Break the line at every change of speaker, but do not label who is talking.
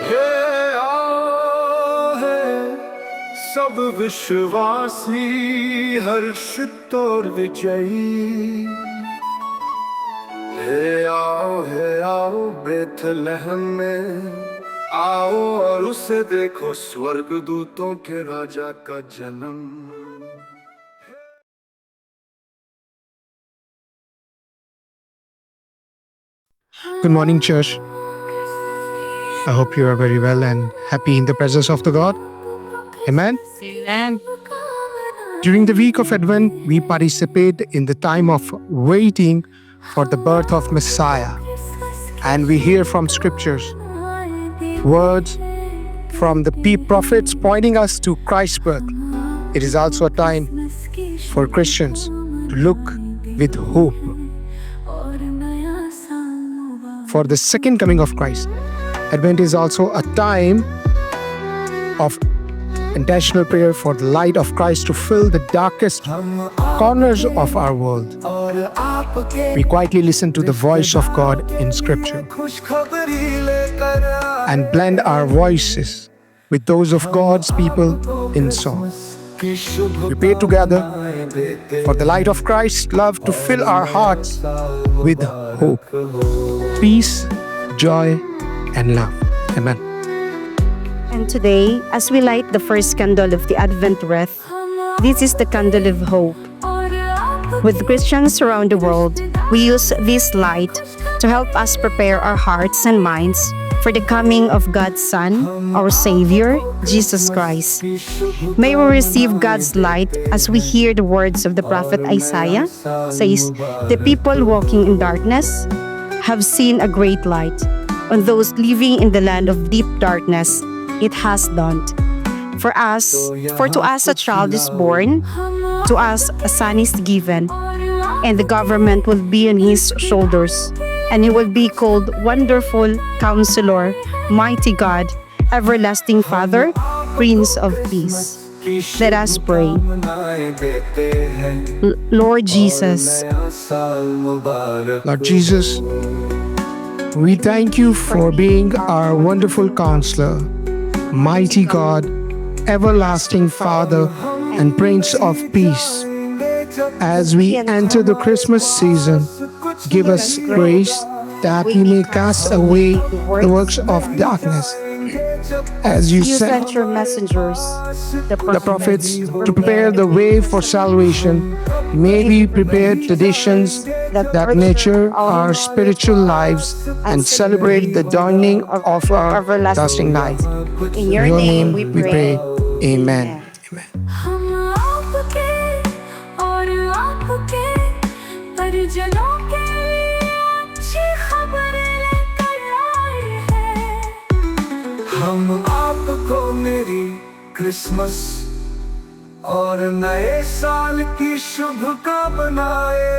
हे आओ है सब विश्वासी, हर्षित और विजयी। हे आओ बेथलेहम में आओ, और उसे देखो स्वर्गदूतों के राजा का जन्म।
Good morning, church. I hope you are very well and happy in the presence of the God. Amen.
Amen.
During the week of Advent, we participate in the time of waiting for the birth of Messiah. And we hear from scriptures words from the prophets pointing us to Christ's birth. It is also a time for Christians to look with hope for the second coming of Christ. Advent is also a time of intentional prayer for the light of Christ to fill the darkest corners of our world. We quietly listen to the voice of God in Scripture and blend our voices with those of God's people in song. We pray together for the light of Christ's love to fill our hearts with hope, peace, joy, and love. Amen.
And today, as we light the first candle of the Advent wreath, this is the candle of hope. With Christians around the world, we use this light to help us prepare our hearts and minds for the coming of God's Son, our Savior, Jesus Christ. May we receive God's light as we hear the words of the prophet Isaiah, says, "The people walking in darkness have seen a great light. On those living in the land of deep darkness, it has dawned." For to us a child is born, to us a son is given, and the government will be on his shoulders, and he will be called Wonderful Counselor, Mighty God, Everlasting Father, Prince of Peace. Let us pray. Lord Jesus.
Lord Jesus, we thank you for being our wonderful counselor, mighty God, everlasting Father, and Prince of Peace. As we enter the Christmas season, give us grace that we may cast away the works of darkness. As you sent
your messengers,
the prophets, to prepare the way for salvation, may we prepare traditions that nurture our spiritual lives and celebrate the dawning of our everlasting life.
In your name we pray.
Amen.
हम आपके और आपके परिजनों के लिए अच्छी खबर लेकर आए हैं।
हम आपको मेरी क्रिसमस और नए साल की शुभकामनाएं